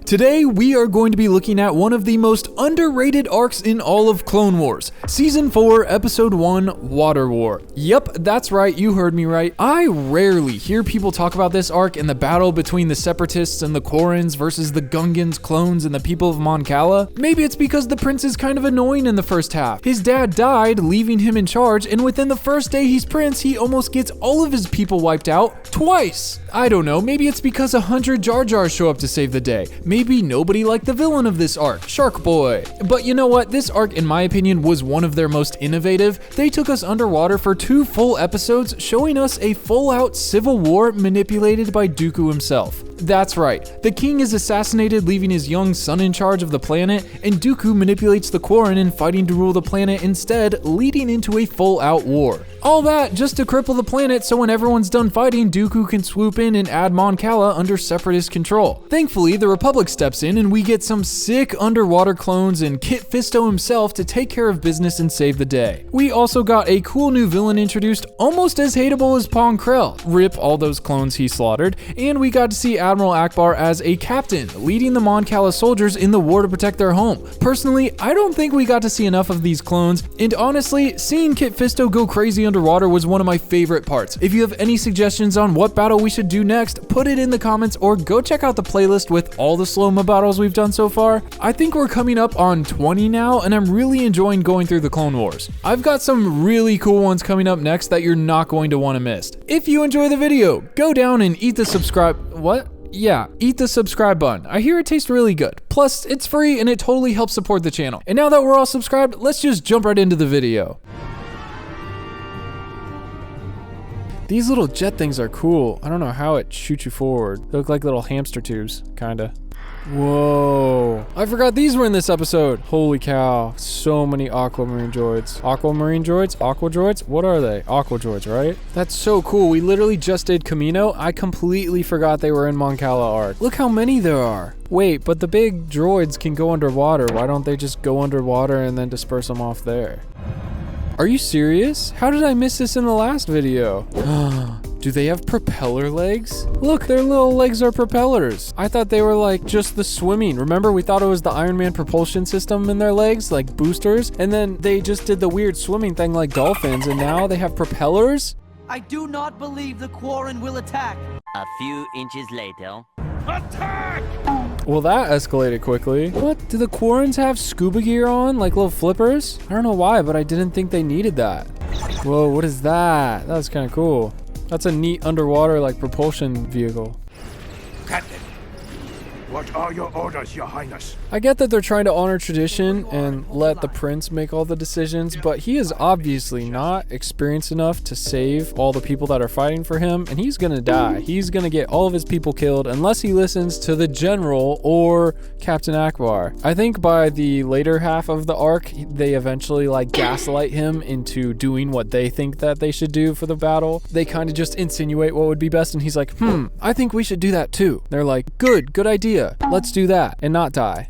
Today, we are going to be looking at one of the most underrated arcs in all of Clone Wars. Season 4, Episode 1, Water War. Yep, that's right, you heard me right. I rarely hear people talk about this arc and the battle between the Separatists and the Quarrens versus the Gungans, clones, and the people of Mon Cala. Maybe it's because the prince is kind of annoying in the first half. His dad died, leaving him in charge, and within the first day he's prince, he almost gets all of his people wiped out twice. I don't know, maybe it's because 100 Jar Jars show up to save the day. Maybe nobody liked the villain of this arc, Shark Boy. But you know what? This arc, in my opinion, was one of their most innovative. They took us underwater for 2 full episodes, showing us a full-out civil war manipulated by Dooku himself. That's right, the king is assassinated, leaving his young son in charge of the planet, and Dooku manipulates the Quarren in fighting to rule the planet instead, leading into a full-out war. All that just to cripple the planet so when everyone's done fighting, Dooku can swoop in and add Mon Cala under Separatist control. Thankfully, the Republic steps in and we get some sick underwater clones and Kit Fisto himself to take care of business and save the day. We also got a cool new villain introduced, almost as hateable as Pong Krell, rip all those clones he slaughtered, and we got to see Admiral Ackbar as a captain, leading the Mon Cala soldiers in the war to protect their home. Personally, I don't think we got to see enough of these clones, and honestly, seeing Kit Fisto go crazy underwater was one of my favorite parts. If you have any suggestions on what battle we should do next, put it in the comments or go check out the playlist with all the slow-mo battles we've done so far. I think we're coming up on 20 now, and I'm really enjoying going through the Clone Wars. I've got some really cool ones coming up next that you're not going to want to miss. If you enjoy the video, go down and eat the subscribe button. I hear it tastes really good. Plus, it's free and it totally helps support the channel. And now that we're all subscribed, let's just jump right into the video. These little jet things are cool. I don't know how it shoots you forward. They look like little hamster tubes, kinda. Whoa. I forgot these were in this episode. Holy cow. So many aquamarine droids. Aquamarine droids? Aqua droids? What are they? Aqua droids, right? That's so cool. We literally just did Camino. I completely forgot they were in Mon Cala arc. Look how many there are. Wait, but the big droids can go underwater. Why don't they just go underwater and then disperse them off there? Are you serious? How did I miss this in the last video? Do they have propeller legs? Look, their little legs are propellers. I thought they were like just the swimming. Remember, we thought it was the Iron Man propulsion system in their legs, like boosters, and then they just did the weird swimming thing like dolphins, and now they have propellers? I do not believe the Quarren will attack. A few inches later. Attack! Well, that escalated quickly. What? Do the Quarrens have scuba gear on, like little flippers? I don't know why, but I didn't think they needed that. Whoa, what is that? That was kind of cool. That's a neat underwater, like, propulsion vehicle. Captain, what are your orders, Your Highness? I get that they're trying to honor tradition and let the prince make all the decisions, but he is obviously not experienced enough to save all the people that are fighting for him, and he's gonna die. He's gonna get all of his people killed unless he listens to the general or Captain Ackbar. I think by the later half of the arc, they eventually like gaslight him into doing what they think that they should do for the battle. They kind of just insinuate what would be best, and he's like, I think we should do that too. They're like, good idea. Let's do that and not die.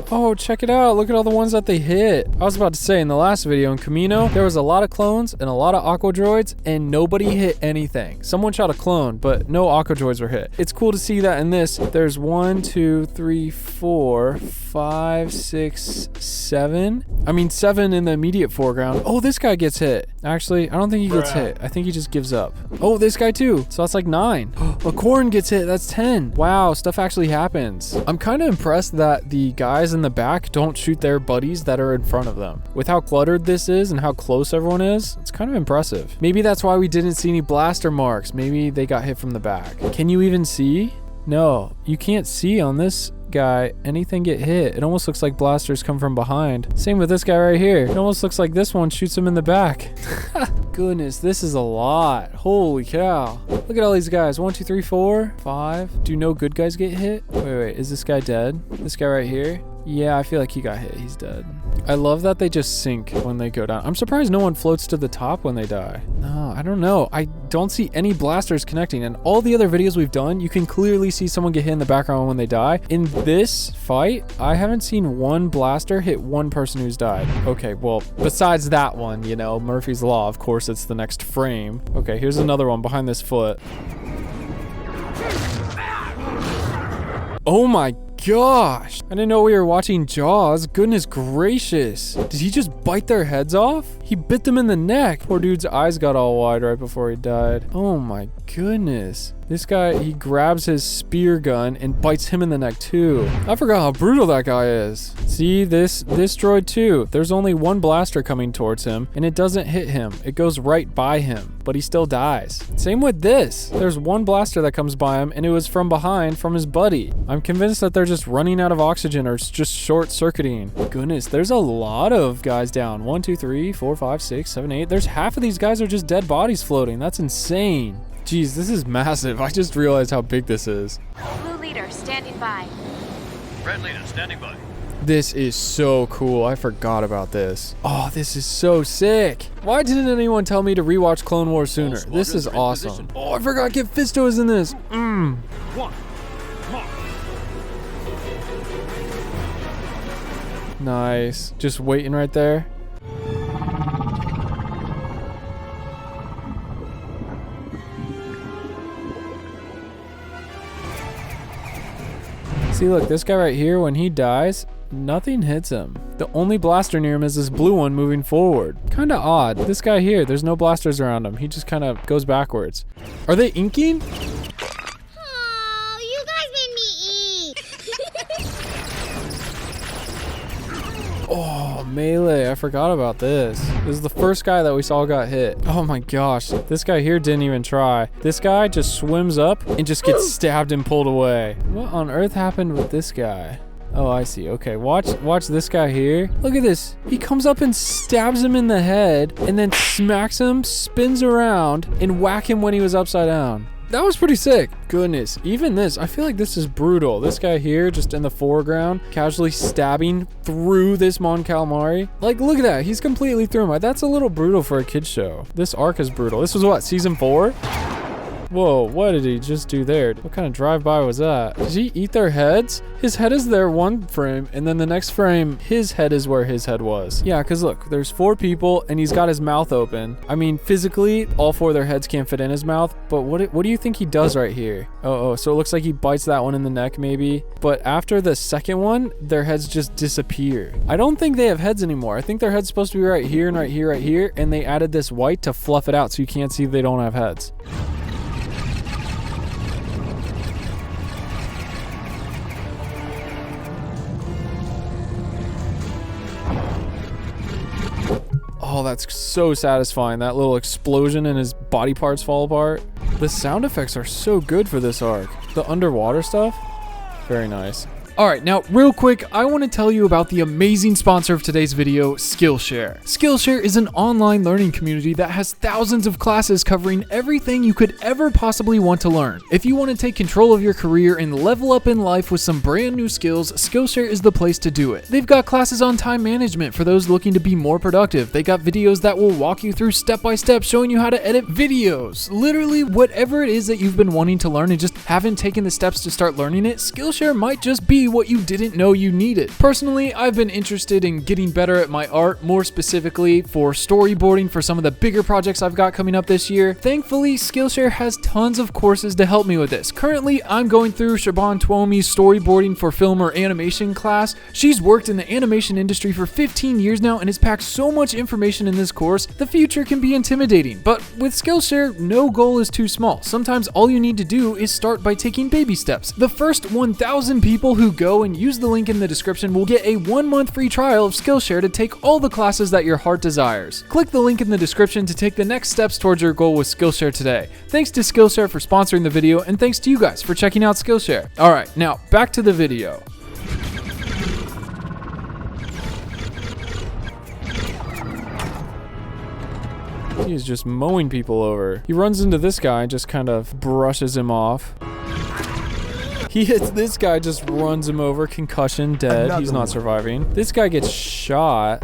Oh, check it out. Look at all the ones that they hit. I was about to say, in the last video in Camino, there was a lot of clones and a lot of aqua droids, and nobody hit anything. Someone shot a clone, but no aqua droids were hit. It's cool to see that in this. There's 1, 2, 3, 4, 5, 6, 7. I mean, 7 in the immediate foreground. Oh, this guy gets hit. Actually, I don't think he gets hit. I think he just gives up. Oh, this guy too. So that's like 9. A Quarren gets hit. That's 10. Wow, stuff actually happens. I'm kind of impressed that the guys in the back don't shoot their buddies that are in front of them. With how cluttered this is and how close everyone is, it's kind of impressive. Maybe that's why we didn't see any blaster marks. Maybe they got hit from the back. Can you even see? No, you can't see on this guy anything get hit. It almost looks like blasters come from behind. Same with this guy right here. It almost looks like this one shoots him in the back. Goodness, this is a lot. Holy cow. Look at all these guys. 1, 2, 3, 4, 5. Do no good guys get hit? Wait, is this guy dead? This guy right here? Yeah, I feel like he got hit. He's dead. I love that they just sink when they go down. I'm surprised no one floats to the top when they die. No, I don't know. I don't see any blasters connecting. And all the other videos we've done, you can clearly see someone get hit in the background when they die. In this fight, I haven't seen one blaster hit one person who's died. Okay, well, besides that one, you know, Murphy's Law, of course, it's the next frame. Okay, here's another one behind this foot. Oh my gosh. I didn't know we were watching Jaws. Goodness gracious. Did he just bite their heads off? He bit them in the neck. Poor dude's eyes got all wide right before he died. Oh my goodness. This guy, he grabs his spear gun and bites him in the neck too. I forgot how brutal that guy is. See, this droid too. There's only one blaster coming towards him and it doesn't hit him. It goes right by him, but he still dies. Same with this. There's one blaster that comes by him and it was from behind from his buddy. I'm convinced that they're just running out of oxygen or just short circuiting. Goodness, there's a lot of guys down. 1, 2, 3, 4, 5, 6, 7, 8. There's half of these guys are just dead bodies floating. That's insane. Jeez, this is massive. I just realized how big this is. Blue leader standing by. Red leader standing by. This is so cool. I forgot about this. Oh, this is so sick. Why didn't anyone tell me to rewatch Clone Wars sooner? This is awesome. Oh, I forgot Kid Fisto is in this. One. Mark. Nice. Just waiting right there. See, look, this guy right here, when he dies, nothing hits him. The only blaster near him is this blue one moving forward. Kind of odd. This guy here, there's no blasters around him. He just kind of goes backwards. Are they inking? Oh, you guys made me eat. Oh, melee. I forgot about this. This is the first guy that we saw got hit. Oh my gosh. This guy here didn't even try. This guy just swims up and just gets stabbed and pulled away. What on earth happened with this guy? Oh, I see. Okay, watch this guy here. Look at this. He comes up and stabs him in the head and then smacks him, spins around, and whack him when he was upside down. That was pretty sick. Goodness, even this, I feel like this is brutal. This guy here, just in the foreground, casually stabbing through this Mon Calmari. Like, look at that. He's completely through him. That's a little brutal for a kid's show. This arc is brutal. This was what, season 4? Whoa, what did he just do there? What kind of drive-by was that? Did he eat their heads? His head is there one frame, and then the next frame, his head is where his head was. Yeah, because look, there's 4 people, and he's got his mouth open. I mean, physically, all 4 of their heads can't fit in his mouth, but what do you think he does right here? Oh, so it looks like he bites that one in the neck, maybe. But after the second one, their heads just disappear. I don't think they have heads anymore. I think their head's supposed to be right here and right here, right here, and they added this white to fluff it out so you can't see they don't have heads. Oh, that's so satisfying. That little explosion and his body parts fall apart. The sound effects are so good for this arc. The underwater stuff, very nice. All right, now real quick, I want to tell you about the amazing sponsor of today's video, Skillshare. Skillshare is an online learning community that has thousands of classes covering everything you could ever possibly want to learn. If you want to take control of your career and level up in life with some brand new skills, Skillshare is the place to do it. They've got classes on time management for those looking to be more productive. They got videos that will walk you through step by step, showing you how to edit videos. Literally, whatever it is that you've been wanting to learn and just haven't taken the steps to start learning it, Skillshare might just be what you didn't know you needed. Personally, I've been interested in getting better at my art, more specifically for storyboarding for some of the bigger projects I've got coming up this year. Thankfully, Skillshare has tons of courses to help me with this. Currently, I'm going through Siobhan Twomey's storyboarding for film or animation class. She's worked in the animation industry for 15 years now and has packed so much information in this course, the future can be intimidating. But with Skillshare, no goal is too small. Sometimes all you need to do is start by taking baby steps. The first 1,000 people who go and use the link in the description will get a 1-month free trial of Skillshare to take all the classes that your heart desires. Click the link in the description to take the next steps towards your goal with Skillshare today. Thanks to Skillshare for sponsoring the video, and thanks to you guys for checking out Skillshare. Alright, now back to the video. He's just mowing people over. He runs into this guy and just kind of brushes him off. He hits this guy, just runs him over, concussion, dead. He's not surviving. This guy gets shot.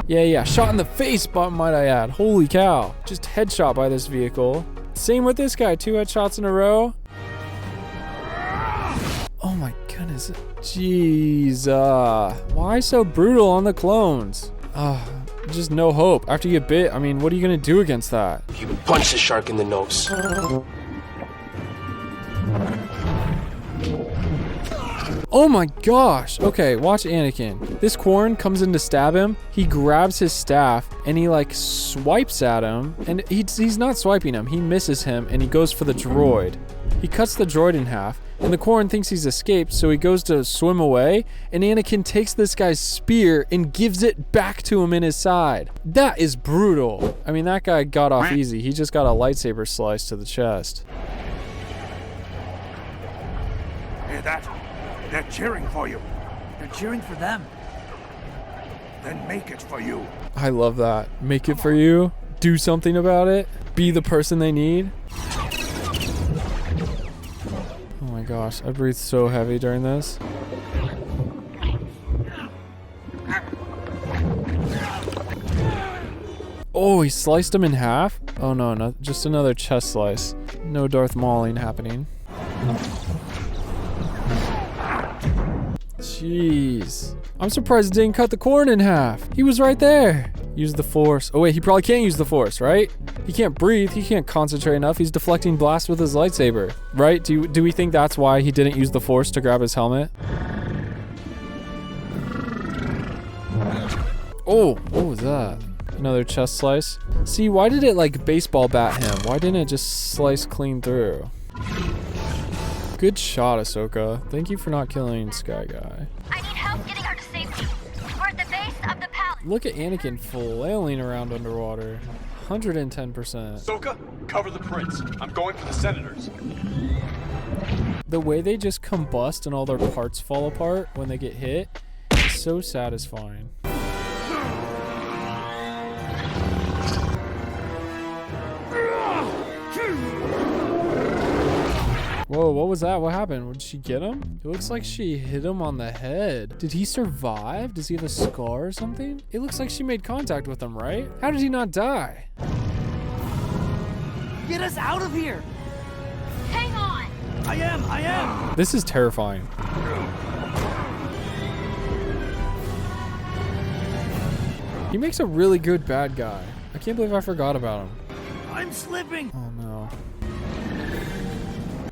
Yeah, shot in the face, but might I add. Holy cow. Just headshot by this vehicle. Same with this guy, 2 headshots in a row. Oh my goodness. Jeez. Why so brutal on the clones? Just no hope. After you get bit, I mean, what are you gonna do against that? You punch the shark in the nose. Oh my gosh. Okay, watch Anakin. This Quarren comes in to stab him. He grabs his staff and he like swipes at him. And he's not swiping him. He misses him and he goes for the droid. He cuts the droid in half. And the Quarren thinks he's escaped, so he goes to swim away, and Anakin takes this guy's spear and gives it back to him in his side. That is brutal. I mean, that guy got off easy. He just got a lightsaber slice to the chest. Hear that? They're cheering for you. They're cheering for them. Then make it for you. I love that. Make it for you. Do something about it. Be the person they need. Oh my gosh, I breathed so heavy during this. Oh, he sliced him in half? Oh no, just another chest slice. No Darth Mauling happening. Jeez. I'm surprised it didn't cut the Quarren in half. He was right there. Use the Force. Oh wait, he probably can't use the Force, right? He can't breathe. He can't concentrate enough. He's deflecting blasts with his lightsaber, right? Do we think that's why he didn't use the Force to grab his helmet? Oh, what was that? Another chest slice. See, why did it like baseball bat him? Why didn't it just slice clean through? Good shot, Ahsoka. Thank you for not killing Sky Guy. I need help getting her to safety. We're at the base of the palace. Look at Anakin flailing around underwater. 110%. Ahsoka, cover the prince. I'm going for the senators. The way they just combust and all their parts fall apart when they get hit is so satisfying. Whoa, what was that? What happened? Did she get him? It looks like she hit him on the head. Did he survive? Does he have a scar or something? It looks like she made contact with him, right? How did he not die? Get us out of here! Hang on! I am! This is terrifying. He makes a really good bad guy. I can't believe I forgot about him. I'm slipping! Oh no.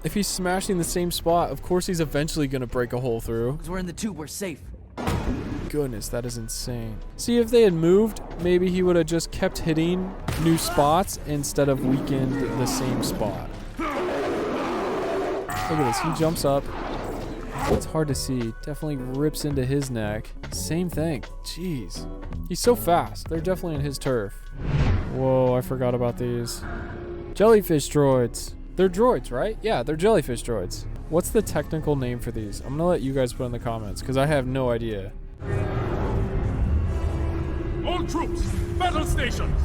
If he's smashing the same spot, of course he's eventually gonna break a hole through. Because we're in the tube, we're safe. Goodness, that is insane. See, if they had moved, maybe he would have just kept hitting new spots instead of weakened the same spot. Look at this, he jumps up. It's hard to see. Definitely rips into his neck. Same thing. Jeez. He's so fast. They're definitely in his turf. Whoa, I forgot about these. Jellyfish droids. They're droids, right? Yeah, they're jellyfish droids. What's the technical name for these? I'm gonna let you guys put in the comments because I have no idea. All troops, battle stations.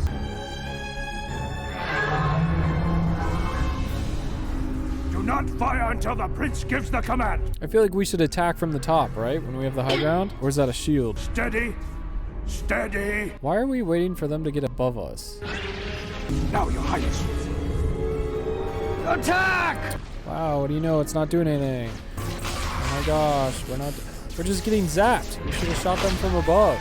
Do not fire until the prince gives the command. I feel like we should attack from the top, right? When we have the high ground? Or is that a shield? Steady. Steady. Why are we waiting for them to get above us? Now, Your Highness. Attack! Wow, what do you know? It's not doing anything. Oh my gosh, we're just getting zapped. We should have shot them from above.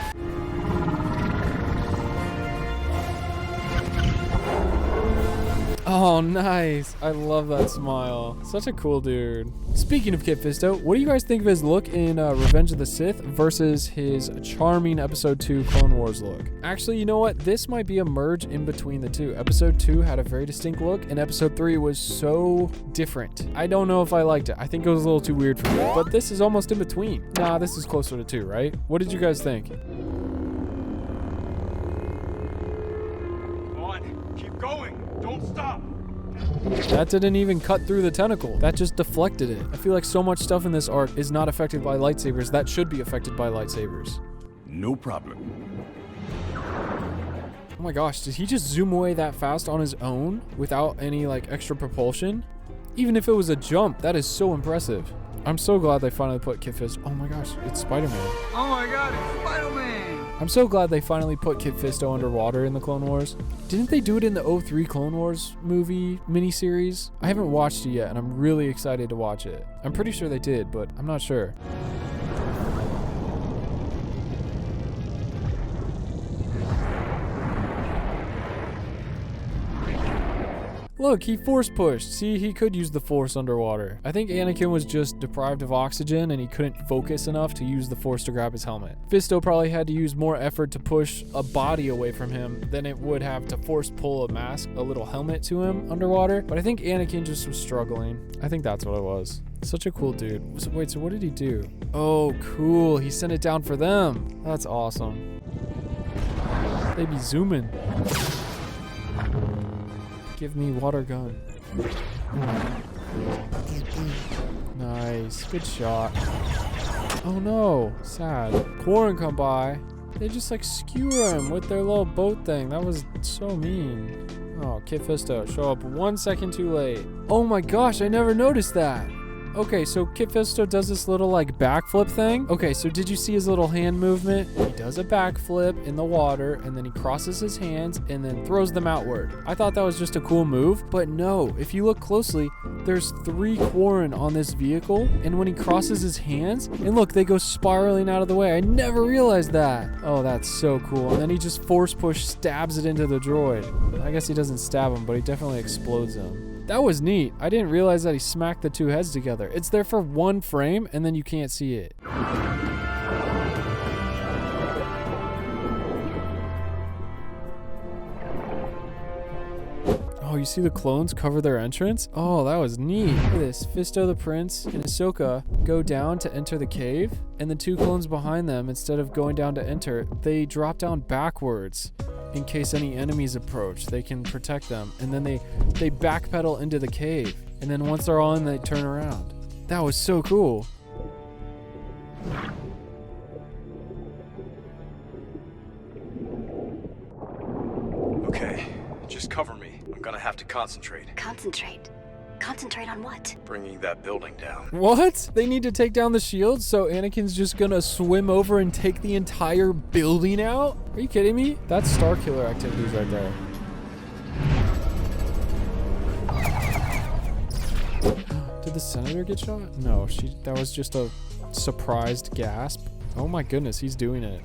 Oh, nice. I love that smile. Such a cool dude. Speaking of Kit Fisto, what do you guys think of his look in Revenge of the Sith versus his charming Episode 2 Clone Wars look? Actually, you know what? This might be a merge in between the two. Episode 2 had a very distinct look, and Episode 3 was so different. I don't know if I liked it. I think it was a little too weird for me, but this is almost in between. Nah, this is closer to 2, right? What did you guys think? On, keep going. Don't stop. That didn't even cut through the tentacle. That just deflected it. I feel like so much stuff in this arc is not affected by lightsabers that should be affected by lightsabers. No problem. Oh my gosh, did he just zoom away that fast on his own without any like extra propulsion? Even if it was a jump, that is so impressive. I'm so glad they finally put Kit Fisto. Oh my gosh, it's Spider-Man. Oh my god, it's Spider-Man! I'm so glad they finally put Kit Fisto underwater in the Clone Wars. Didn't they do it in the 03 Clone Wars movie miniseries? I haven't watched it yet, and I'm really excited to watch it. I'm pretty sure they did, but I'm not sure. Look, he force pushed. See, he could use the force underwater. I think Anakin was just deprived of oxygen and he couldn't focus enough to use the force to grab his helmet. Fisto probably had to use more effort to push a body away from him than it would have to force pull a little helmet to him underwater. But I think Anakin just was struggling. I think that's what it was. Such a cool dude. So, wait, so what did he do? Oh, cool. He sent it down for them. That's awesome. They be zooming. Give me water gun. Nice. Good shot. Oh no. Sad. Quarren come by. They just like skewer him with their little boat thing. That was so mean. Oh, Kit Fisto, show up 1 second too late. Oh my gosh, I never noticed that. Okay, so Kit Fisto does this little like backflip thing. Okay, so did you see his little hand movement? He does a backflip in the water and then he crosses his hands and then throws them outward. I thought that was just a cool move, but no, if you look closely, there's 3 Quarren on this vehicle, and when he crosses his hands, and look, they go spiraling out of the way. I never realized that. Oh, that's so cool. And then he just force push stabs it into the droid. I guess he doesn't stab him, but he definitely explodes him. That was neat. I didn't realize that he smacked the 2 heads together. It's there for 1 frame, and then you can't see it. Oh, you see the clones cover their entrance? Oh, that was neat. Look at this. Fisto the Prince and Ahsoka go down to enter the cave, and the 2 clones behind them, instead of going down to enter, they drop down backwards. In case any enemies approach, they can protect them. And then they backpedal into the cave. And then once they're all in, they turn around. That was so cool. Okay, just cover me. I'm gonna have to concentrate. Concentrate. Concentrate on what? Bringing that building down. What? They need to take down the shield, so Anakin's just gonna swim over and take the entire building out? Are you kidding me? That's Starkiller activities right there. Did the senator get shot? No, that was just a surprised gasp. Oh my goodness, he's doing it.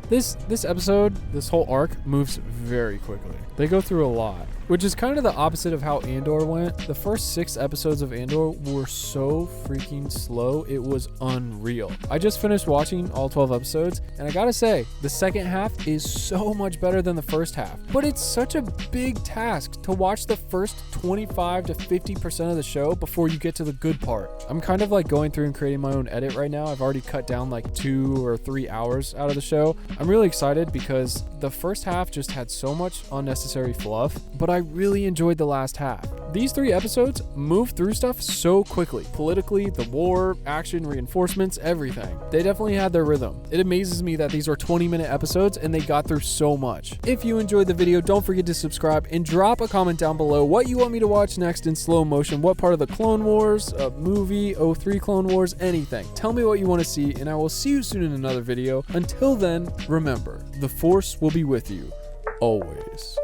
This episode, this whole arc moves very quickly. They go through a lot, which is kind of the opposite of how Andor went. The first 6 episodes of Andor were so freaking slow, it was unreal. I just finished watching all 12 episodes, and I gotta say, the second half is so much better than the first half. But it's such a big task to watch the first 25 to 50% of the show before you get to the good part. I'm kind of like going through and creating my own edit right now. I've already cut down like 2 or 3 hours out of the show. I'm really excited because the first half just had so much unnecessary fluff, but I really enjoyed the last half. These 3 episodes move through stuff so quickly. Politically, the war, action, reinforcements, everything. They definitely had their rhythm. It amazes me that these are 20-minute episodes and they got through so much. If you enjoyed the video, don't forget to subscribe and drop a comment down below what you want me to watch next in slow motion. What part of the Clone Wars, movie, 03 Clone Wars, anything. Tell me what you want to see, and I will see you soon in another video. Until then, remember, the Force will be with you, always.